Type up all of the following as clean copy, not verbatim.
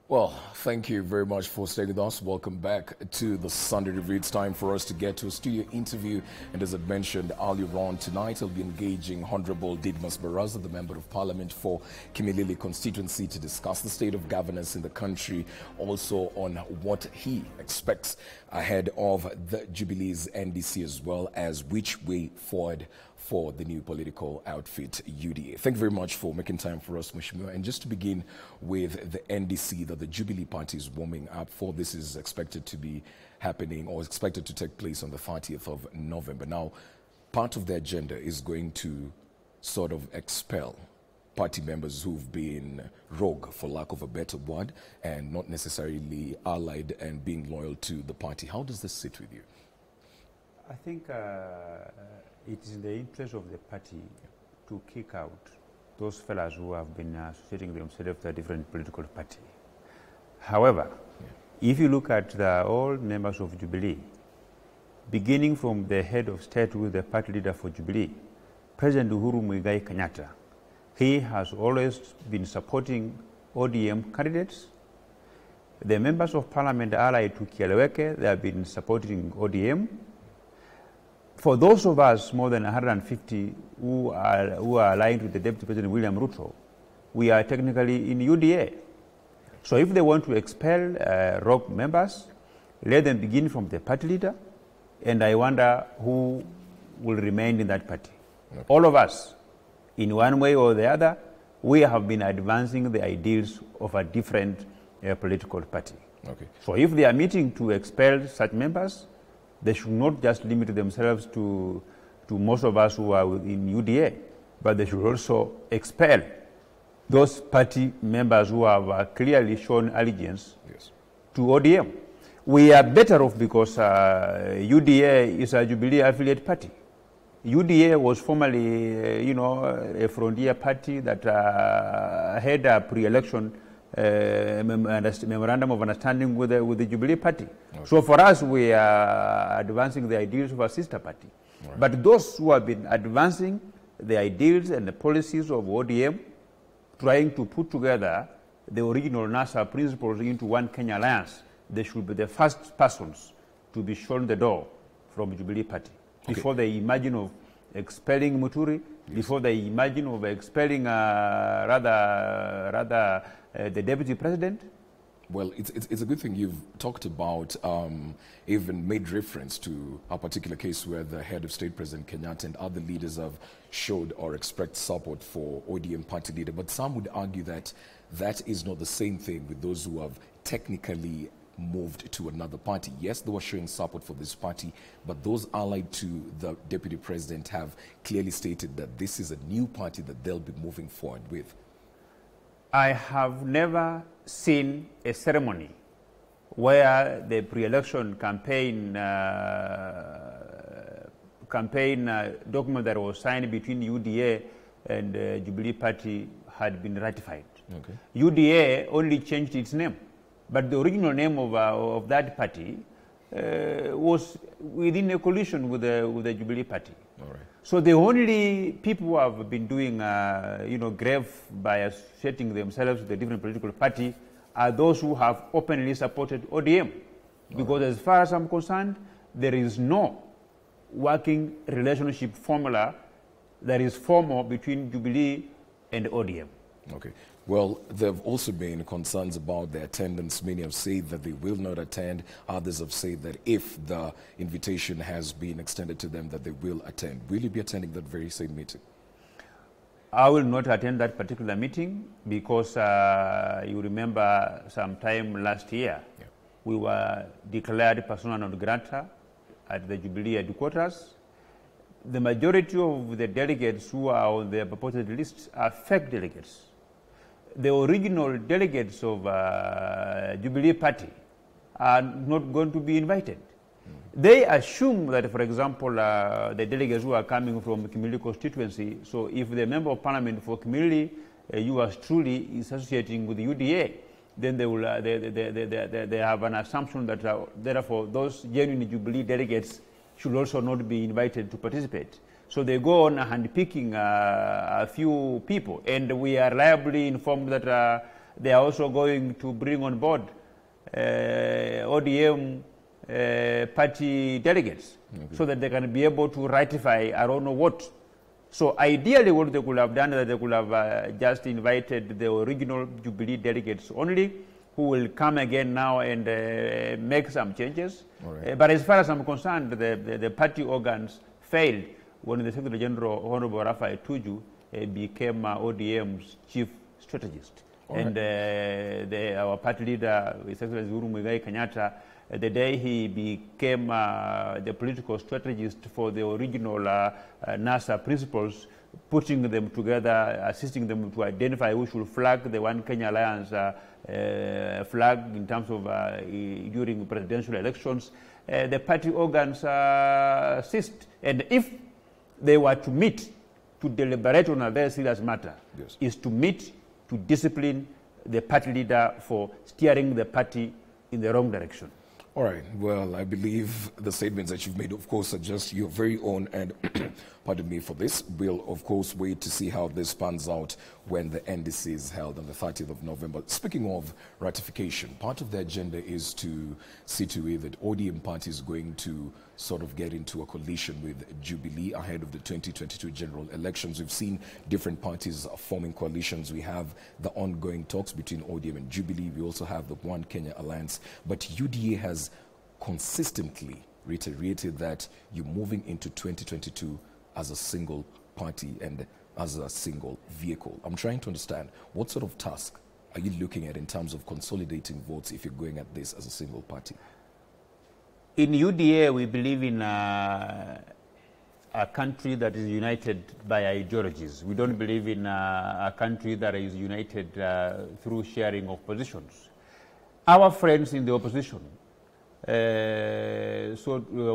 Well, thank you very much for staying with us. Welcome back to the Sunday Review. It's time for us to get to a studio interview. And as I mentioned earlier on, tonight I'll be engaging Honorable Didmus Barasa, the Member of Parliament for Kimilili constituency, to discuss the state of governance in the country, also on what he expects ahead of the Jubilee's NDC, as well as which way forward for the new political outfit, UDA. Thank you very much for making time for us, Mheshimiwa. And just to begin with the NDC that the Jubilee Party is warming up for, this is expected to be happening or expected to take place on the 30th of November. Now, part of the agenda is going to sort of expel party members who've been rogue, for lack of a better word, and not necessarily allied and being loyal to the party. How does this sit with you? I think it is in the interest of the party to kick out those fellows who have been associating themselves with a different political party. However, if you look at all members of Jubilee, beginning from the head of state who is the party leader for Jubilee, President Uhuru Muigai Kenyatta, he has always been supporting ODM candidates. The members of parliament allied to Kieleweke, they have been supporting ODM. For those of us, more than 150, who are aligned with the Deputy President William Ruto, we are technically in UDA. So if they want to expel rogue members, let them begin from the party leader, and I wonder who will remain in that party. Okay. All of us, in one way or the other, we have been advancing the ideals of a different political party. Okay. So if they are meeting to expel such members, they should not just limit themselves to most of us who are in UDA, but they should also expel those party members who have clearly shown allegiance to ODM. We are better off because UDA is a Jubilee affiliate party. UDA was formerly, a frontier party that had a pre-election memorandum of understanding with the Jubilee Party. Okay. So for us, we are advancing the ideals of our sister party. Right. But those who have been advancing the ideals and the policies of ODM, trying to put together the original NASA principles into one Kenya alliance, they should be the first persons to be shown the door from Jubilee Party. Okay. Before they imagine of expelling Muturi, before they imagine of expelling the Deputy President? Well, it's a good thing you've talked about, even made reference to a particular case where the head of state, President Kenyatta, and other leaders have showed or expressed support for ODM party leader. But some would argue that that is not the same thing with those who have technically moved to another party. Yes, they were showing support for this party, but those allied to the Deputy President have clearly stated that this is a new party that they'll be moving forward with. I have never seen a ceremony where the pre-election campaign document that was signed between UDA and Jubilee Party had been ratified. Okay. UDA only changed its name, but the original name of that party was within a coalition with the Jubilee Party. All right. So the only people who have been doing, grave by associating themselves with a different political party are those who have openly supported ODM. Because as far as I'm concerned, there is no working relationship formula that is formal between Jubilee and ODM. Okay. Well, there have also been concerns about the attendance. Many have said that they will not attend. Others have said that if the invitation has been extended to them, that they will attend. Will you be attending that very same meeting? I will not attend that particular meeting because you remember sometime last year, we were declared persona non grata at the Jubilee headquarters. The majority of the delegates who are on the purported list are fake delegates. The original delegates of Jubilee Party are not going to be invited. They assume that, for example, the delegates who are coming from Kimilili constituency, so if the member of parliament for Kimilili, you are truly is associating with the UDA, then they will they have an assumption that therefore those genuine Jubilee delegates should also not be invited to participate. So they go on handpicking a few people, and we are reliably informed that they are also going to bring on board ODM party delegates, so that they can be able to ratify I don't know what. So ideally what they could have done is that they could have just invited the original Jubilee delegates only, who will come again now and make some changes. Right. But as far as I'm concerned, the party organs failed when the Secretary General, Honorable Rafael Tuju, became ODM's chief strategist. All and our party leader, Secretary Uhuru Muigai Kenyatta, the day he became the political strategist for the original NASA principles, putting them together, assisting them to identify who should flag the One Kenya Alliance flag in terms of during presidential elections, the party organs ceased. And if they were to meet to deliberate on a very serious matter, yes, is to meet to discipline the party leader for steering the party in the wrong direction. All right. Well, I believe the statements that you've made, of course, are just your very own, and pardon me for this. We'll, of course, wait to see how this pans out when the NDC is held on the 30th of November. Speaking of ratification, part of the agenda is to see to it that ODM party is going to sort of get into a coalition with Jubilee ahead of the 2022 general elections. We've seen different parties forming coalitions. We have the ongoing talks between ODM and Jubilee. We also have the One Kenya Alliance. But UDA has consistently reiterated that you're moving into 2022 as a single party and as a single vehicle. I'm trying to understand, what sort of task are you looking at in terms of consolidating votes if you're going at this as a single party? In UDA, we believe in a country that is united by ideologies. We don't believe in a country that is united through sharing of positions. Our friends in the opposition,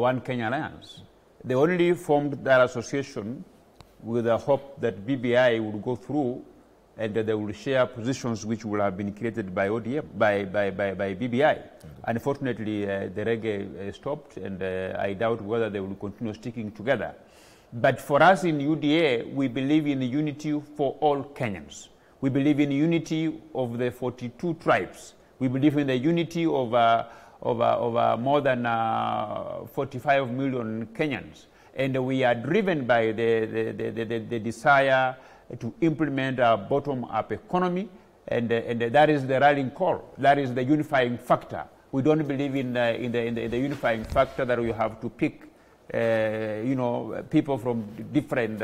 One Kenya Alliance, they only formed that association with the hope that BBI would go through and they will share positions which will have been created by ODM, by BBI. Unfortunately, the reggae stopped, and I doubt whether they will continue sticking together. But for us in UDA, we believe in unity for all Kenyans. We believe in unity of the 42 tribes. We believe in the unity of more than 45 million Kenyans. And we are driven by the desire to implement a bottom-up economy, and that is the rallying call. That is the unifying factor. We don't believe in the unifying factor that we have to pick, people from different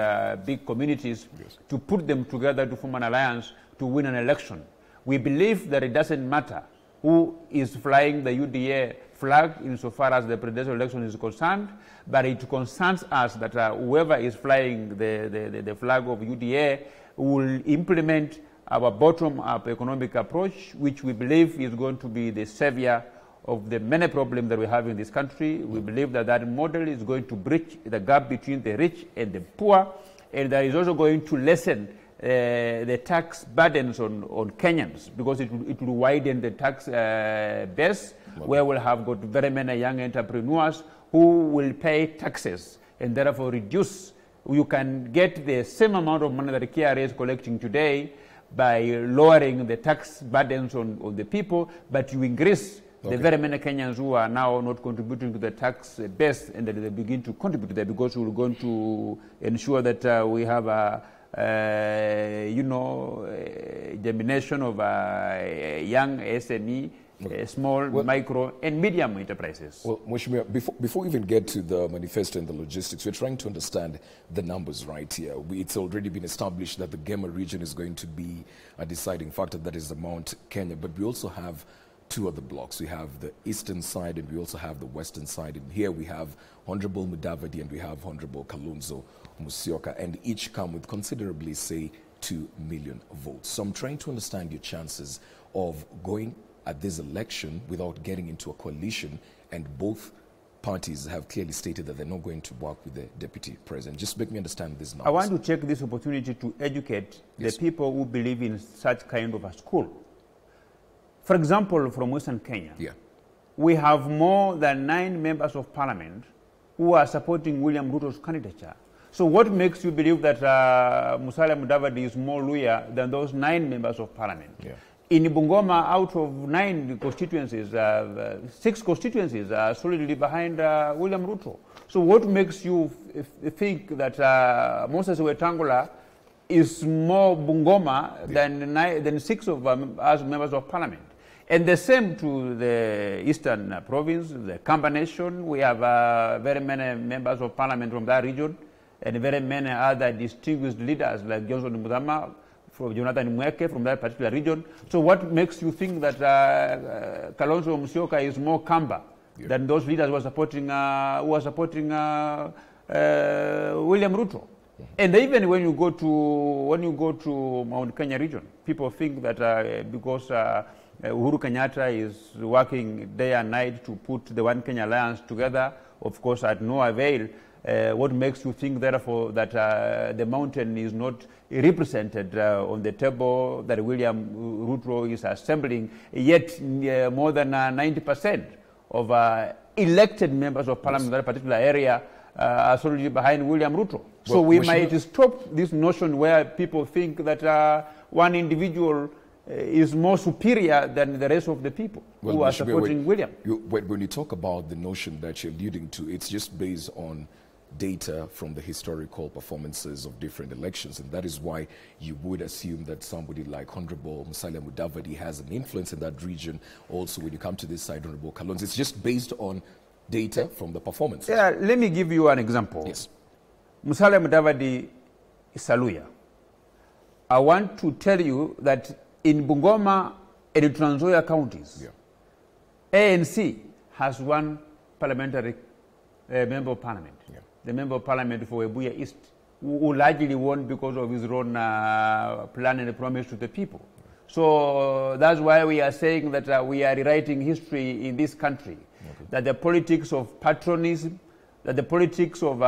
big communities, yes, to put them together to form an alliance to win an election. We believe that it doesn't matter who is flying the UDA flag insofar as the presidential election is concerned, but it concerns us that whoever is flying the flag of UDA will implement our bottom-up economic approach, which we believe is going to be the savior of the many problems that we have in this country. We believe that that model is going to bridge the gap between the rich and the poor, and that is also going to lessen the tax burdens on Kenyans, because it will widen the tax base, where we'll have got very many young entrepreneurs who will pay taxes and therefore reduce. You can get the same amount of money that the KRA is collecting today by lowering the tax burdens on the people, but you increase the very many Kenyans who are now not contributing to the tax base, and that they begin to contribute to that, because we're going to ensure that we have a germination of young SME, small, micro, and medium enterprises. Well, Mheshimiwa, before we even get to the manifesto and the logistics, we're trying to understand the numbers right here. It's already been established that the Gema region is going to be a deciding factor, that is the Mount Kenya, but we also have two other blocks. We have the eastern side and we also have the western side. And here we have Honorable Mudavadi and we have Honorable Kalonzo Musyoka, and each come with considerably, say, 2 million votes. So I'm trying to understand your chances of going at this election without getting into a coalition, and both parties have clearly stated that they're not going to work with the deputy president. Just make me understand this now. I want to take this opportunity to educate the people who believe in such kind of a school. For example, from Western Kenya, we have more than 9 members of parliament who are supporting William Ruto's candidature. So what makes you believe that Musalia Mudavadi is more loyal than those 9 members of parliament? In Bungoma, out of 9 constituencies, 6 constituencies are solidly behind William Ruto. So what makes you think that Moses Wetangula is more Bungoma than 6 of us members of parliament? And the same to the Eastern Province, the Kamba Nation. We have very many members of parliament from that region, and very many other distinguished leaders like Johnson Muthama, from Jonathan Mweke from that particular region. So what makes you think that Kalonzo Musyoka is more Kamba than those leaders who are supporting William Ruto? And even when you go to Mount Kenya region, people think that because Uhuru Kenyatta is working day and night to put the One Kenya Alliance together, of course at no avail. What makes you think, therefore, that the mountain is not represented on the table that William Ruto is assembling, yet more than 90% of elected members of parliament in that particular area are solidly behind William Ruto? So we might stop this notion where people think that one individual is more superior than the rest of the people who are supporting William. When you talk about the notion that you're alluding to, it's just based on data from the historical performances of different elections, and that is why you would assume that somebody like Honorable Musalia Mudavadi has an influence in that region. Also, when you come to this side, Honorable Kalonzo, it's just based on data from the performances. Yeah, let me give you an example. Yes. Musalia Mudavadi is Saluya. I want to tell you that in Bungoma and Trans Nzoia counties, ANC has one parliamentary member of parliament. The member of parliament for Webuye East, who largely won because of his own plan and promise to the people. So that's why we are saying that we are rewriting history in this country, that the politics of patronism, that the politics of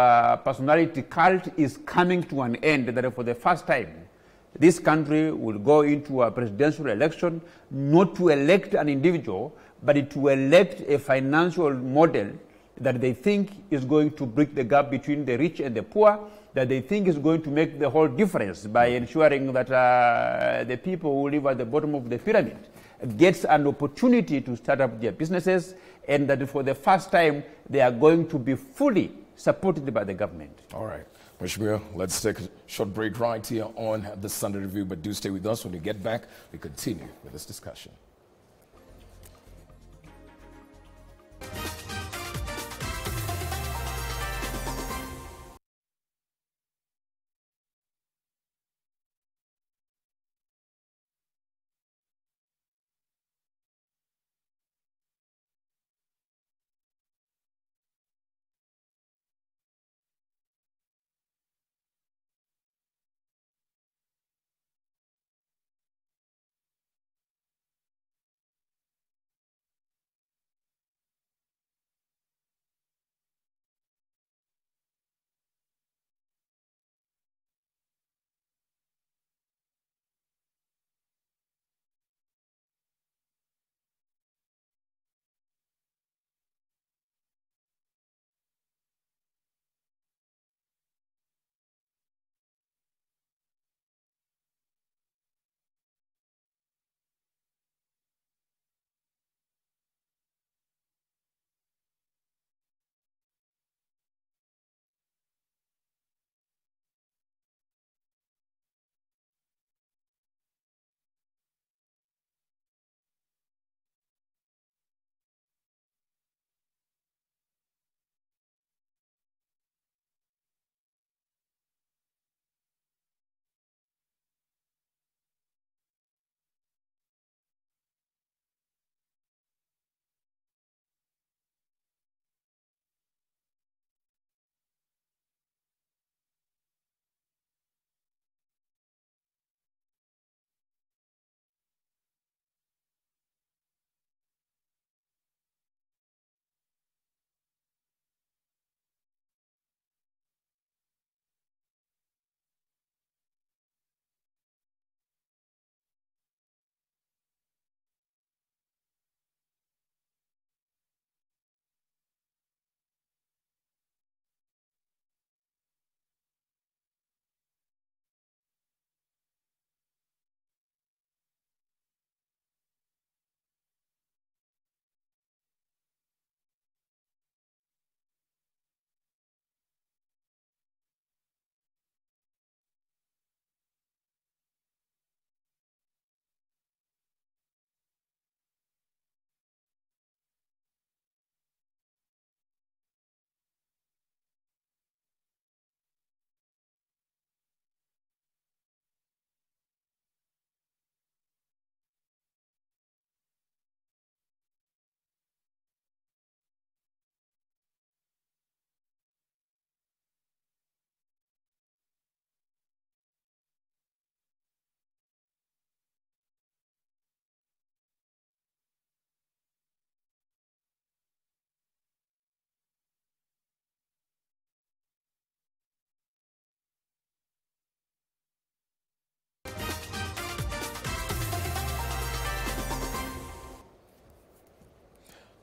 personality cult is coming to an end, that for the first time, this country will go into a presidential election, not to elect an individual, but to elect a financial model that they think is going to bridge the gap between the rich and the poor, that they think is going to make the whole difference by ensuring that the people who live at the bottom of the pyramid gets an opportunity to start up their businesses, and that for the first time they are going to be fully supported by the government. All right. Mheshimiwa, let's take a short break right here on the Sunday Review, but do stay with us. When we get back, we continue with this discussion.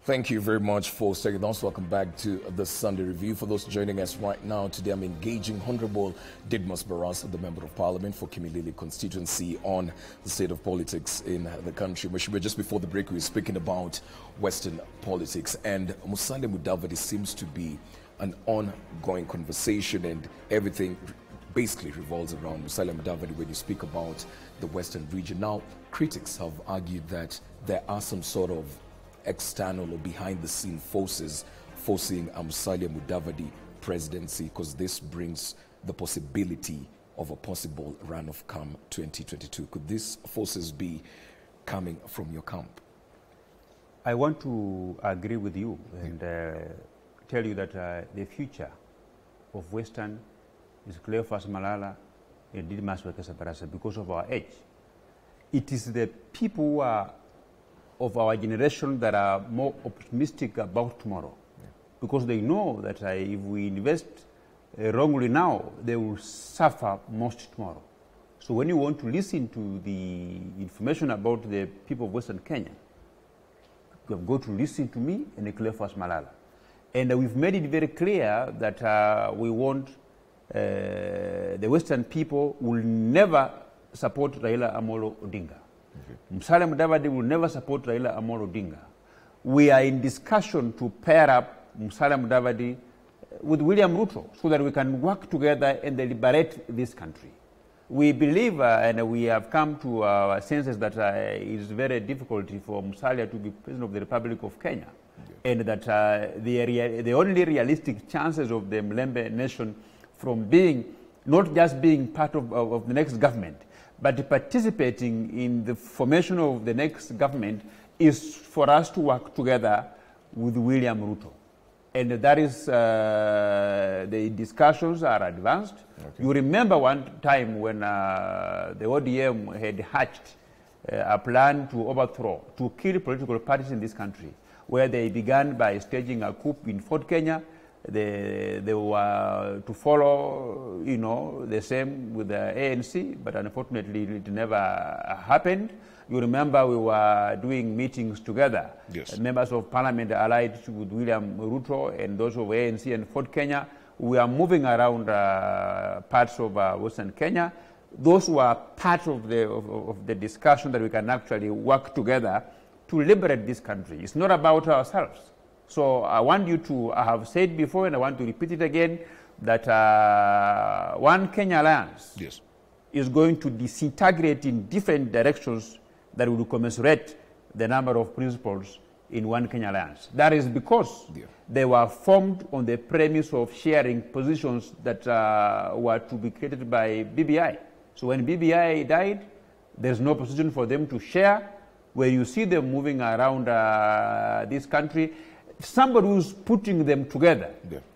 Thank you very much for staying with us. Welcome back to the Sunday Review. For those joining us right now, today I'm engaging Honorable Didmus Barasa, the Member of Parliament for Kimilili constituency, on the state of politics in the country. Just before the break, we were speaking about Western politics, and Musalia Mudavadi seems to be an ongoing conversation, and everything basically revolves around Musalia Mudavadi when you speak about the Western region. Now, critics have argued that there are some sort of external or behind-the-scene forces forcing Musalia Mudavadi presidency, because this brings the possibility of a possible runoff come 2022. Could these forces be coming from your camp? I want to agree with you and tell you that the future of Western is Cleophas Malala and Didmus Barasa because of our age. It is the people who are of our generation that are more optimistic about tomorrow, because they know that if we invest wrongly now, they will suffer most tomorrow. So when you want to listen to the information about the people of Western Kenya, you have got to listen to me and Cleophas Malala. And we've made it very clear that we want the Western people will never support Raila Amolo Odinga. Musalia Mudavadi will never support Raila Amolo Odinga. We are in discussion to pair up Musalia Mudavadi with William Ruto so that we can work together and liberate this country. We believe and we have come to our senses that it is very difficult for Musalia to be President of the Republic of Kenya, and that the only realistic chances of the Mlembe nation from being, not just being part of the next government, but participating in the formation of the next government is for us to work together with William Ruto. And that is, the discussions are advanced. Okay. You remember one time when the ODM had hatched a plan to overthrow, to kill political parties in this country, where they began by staging a coup in Fort Kenya. They were to follow, the same with the ANC, but unfortunately it never happened. You remember we were doing meetings together. Yes. Members of Parliament allied with William Ruto and those of ANC and Fort Kenya. We are moving around parts of Western Kenya. Those were part of the discussion that we can actually work together to liberate this country. It's not about ourselves. So I want you to, I have said before and I want to repeat it again, that One Kenya Alliance is going to disintegrate in different directions that will commensurate the number of principles in One Kenya Alliance. That is because they were formed on the premise of sharing positions that were to be created by BBI. So when BBI died, there's no position for them to share. Where you see them moving around this country, somebody who's putting them together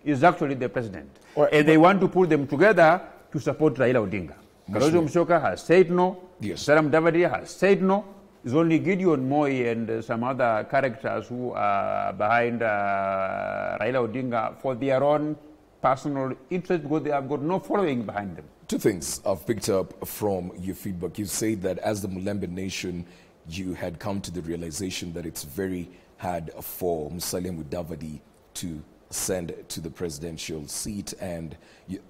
is actually the president. And they want to put them together to support Raila Odinga. Kalonzo Musyoka has said no. Musalia Mudavadi has said no. It's only Gideon Moi and some other characters who are behind Raila Odinga for their own personal interest, because they have got no following behind them. Two things I've picked up from your feedback. You say that as the Mlembe nation, you had come to the realization that it's very hard for Musalia Mudavadi to ascend to the presidential seat, and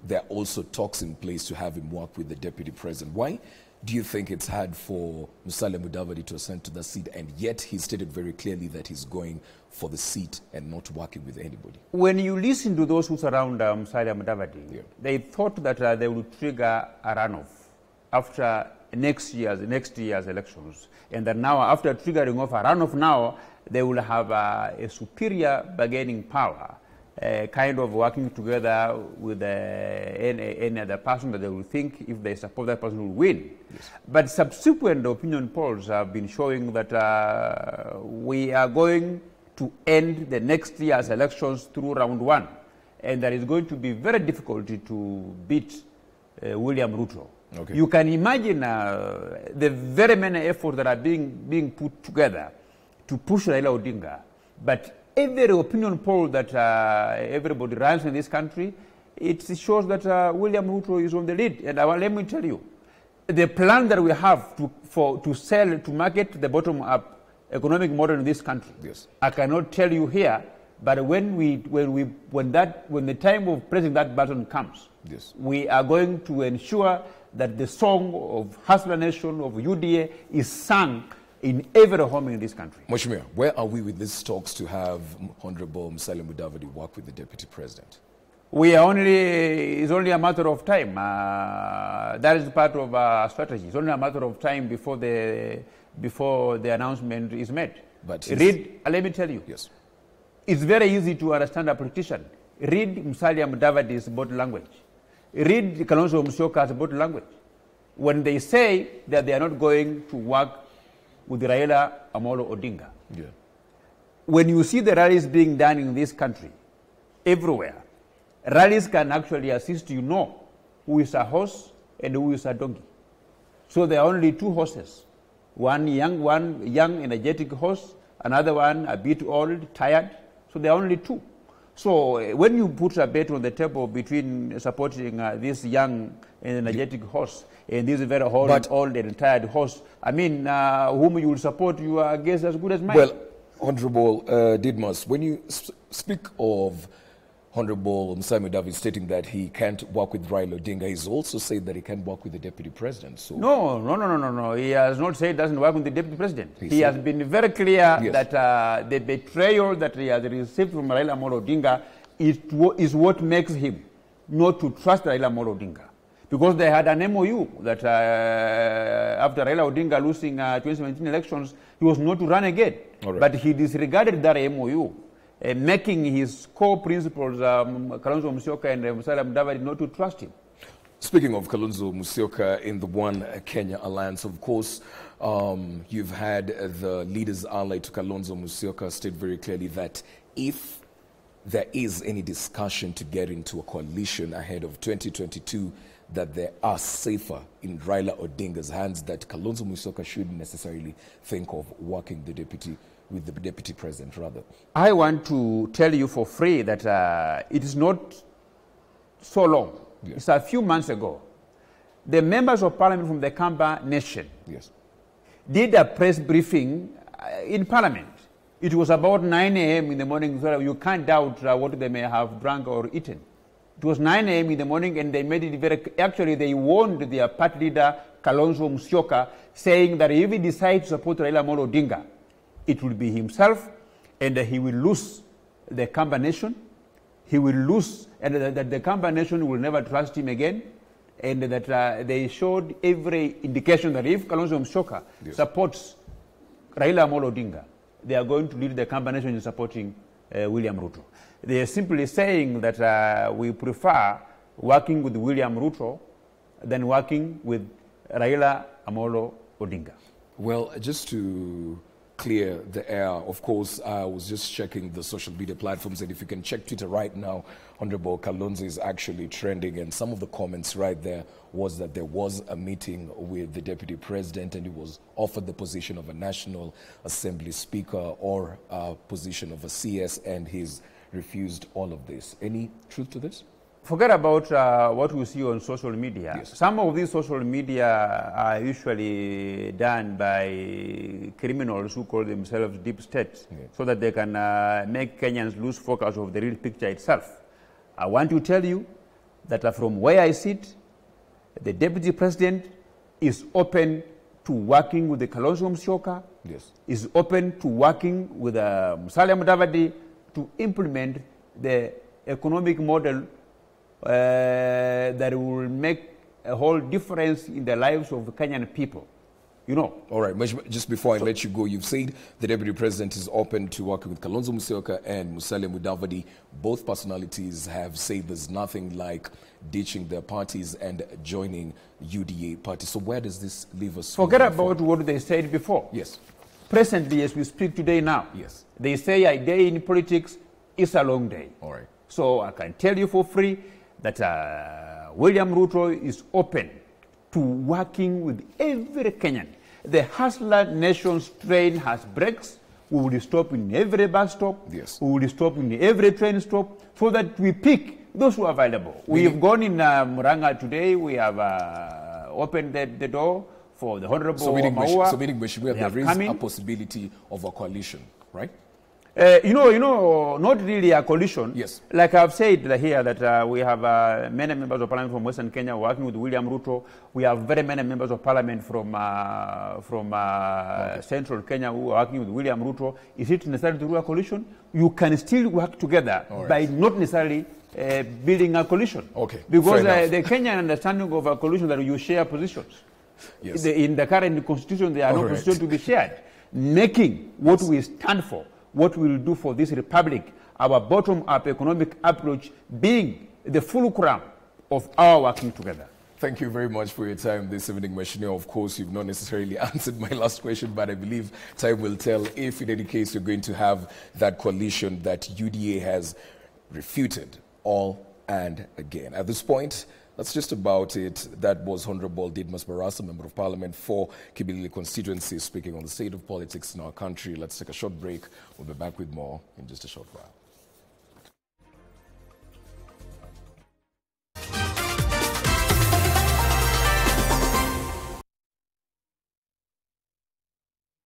there are also talks in place to have him work with the deputy president. Why do you think it's hard for Musalia Mudavadi to ascend to the seat, and yet he stated very clearly that he's going for the seat and not working with anybody? When you listen to those who surround Musalia Mudavadi, they thought that they would trigger a runoff after next year's elections, and that now, after triggering off a runoff now, they will have a superior bargaining power, kind of working together with any other person that they will think, if they support that person, will win. But subsequent opinion polls have been showing that we are going to end the next year's elections through round one, and that is going to be very difficult to beat William Ruto. Okay. You can imagine the very many efforts that are being put together to push Raila Odinga. But every opinion poll that everybody runs in this country, it shows that William Ruto is on the lead. And let me tell you, the plan that we have to market the bottom-up economic model in this country. Yes. I cannot tell you here, but when the time of pressing that button comes, Yes. we are going to ensure that the song of Hustler Nation, of UDA, is sung in every home in this country. Mheshimiwa, where are we with these talks to have Honorable Musalia Mudavadi work with the Deputy President? It's only a matter of time. That is part of our strategy. It's only a matter of time before the announcement is made. But let me tell you. Yes. It's very easy to understand a politician. Read Musalia Mudavadi's body language. Read Kalonzo Musyoka's body language. When they say that they are not going to work with Raila Amolo Odinga. Yeah. When you see the rallies being done in this country, everywhere, rallies can actually assist you know who is a horse and who is a donkey. So there are only two horses. One young, energetic horse, another one a bit old, tired. So there are only two. So when you put a bet on the table between supporting this young and energetic horse and this very old and tired horse, I mean, whom you will support, you are, I guess, as good as mine. Well, Honorable Didmus, when you speak of Honorable Musalia Mudavadi stating that he can't work with Raila Odinga, he's also said that he can't work with the Deputy President. So No. He has not said he doesn't work with the Deputy President. He has been very clear that the betrayal that he has received from Raila Amolo Odinga is what makes him not to trust Raila Amolo Odinga. Because they had an MOU that after Raila Odinga losing 2017 elections, he was not to run again. Right. But he disregarded that MOU. Making his core principles, Kalonzo Musyoka and Musalia Mudavadi, not to trust him. Speaking of Kalonzo Musyoka in the One Kenya Alliance, of course, you've had the leaders allied to Kalonzo Musyoka state very clearly that if there is any discussion to get into a coalition ahead of 2022, that they are safer in Raila Odinga's hands, that Kalonzo Musyoka shouldn't necessarily think of working with the Deputy President, rather. I want to tell you for free that it is not so long. Yes. It's a few months ago. The members of Parliament from the Kamba Nation did a press briefing in Parliament. It was about 9 a.m. in the morning. So you can't doubt what they may have drunk or eaten. It was 9 a.m. in the morning, and they made it very... Actually, they warned their party leader, Kalonzo Musyoka, saying that if he decides to support Raila Amolo Odinga, it will be himself, and he will lose the Kamba Nation. He will lose, and that the Kamba Nation will never trust him again, and that they showed every indication that if Kalonzo Musyoka supports Raila Amolo Odinga, they are going to lead the Kamba Nation in supporting William Ruto. They are simply saying that we prefer working with William Ruto than working with Raila Amolo Odinga. Well, just to clear the air, of course, I was just checking the social media platforms, and if you can check Twitter right now, Honorable Kalonzo is actually trending, and some of the comments right there was that there was a meeting with the Deputy President and he was offered the position of a National Assembly Speaker or a position of a CS, and he's refused all of this. Any truth to this? Forget about what we see on social media. Yes. Some of these social media are usually done by criminals who call themselves deep state, so that they can make Kenyans lose focus of the real picture itself. I want to tell you that from where I sit, the Deputy President is open to working with the Kalonzo Musyoka, is open to working with Musalia Mudavadi to implement the economic model that will make a whole difference in the lives of the Kenyan people. You know. All right, just before I let you go, you've said the Deputy President is open to working with Kalonzo Musyoka and Musalia Mudavadi. Both personalities have said there's nothing like ditching their parties and joining UDA party. So where does this leave us? Forget about what they said before. Yes. Presently, as we speak today now, they say a day in politics is a long day. All right. So I can tell you for free that William Ruto is open to working with every Kenyan. The Hustler Nation's train has brakes. We will stop in every bus stop. We will stop in every train stop so that we pick those who are available. We have gone in Muranga today. We have opened the door for the Honorable So meaning, Maua. Mheshimiwa, there is a possibility of a coalition, right? Not really a coalition. Yes. Like I've said here that we have many members of parliament from Western Kenya working with William Ruto. We have very many members of parliament from Central Kenya who are working with William Ruto. Is it necessary to do a coalition? You can still work together by not necessarily building a coalition. Okay. Because the Kenyan understanding of a coalition that you share positions. Yes. In the current constitution, there are no positions to be shared. Making what we stand for, what we will do for this republic, our bottom-up economic approach being the fulcrum of our working together. Thank you very much for your time this evening, Mheshimiwa. Of course, you've not necessarily answered my last question, but I believe time will tell if, in any case, you're going to have that coalition that UDA has refuted all and again. At this point, that's just about it. That was Honorable Didmus Barasa, Member of Parliament for Kibilili constituency, speaking on the state of politics in our country. Let's take a short break. We'll be back with more in just a short while.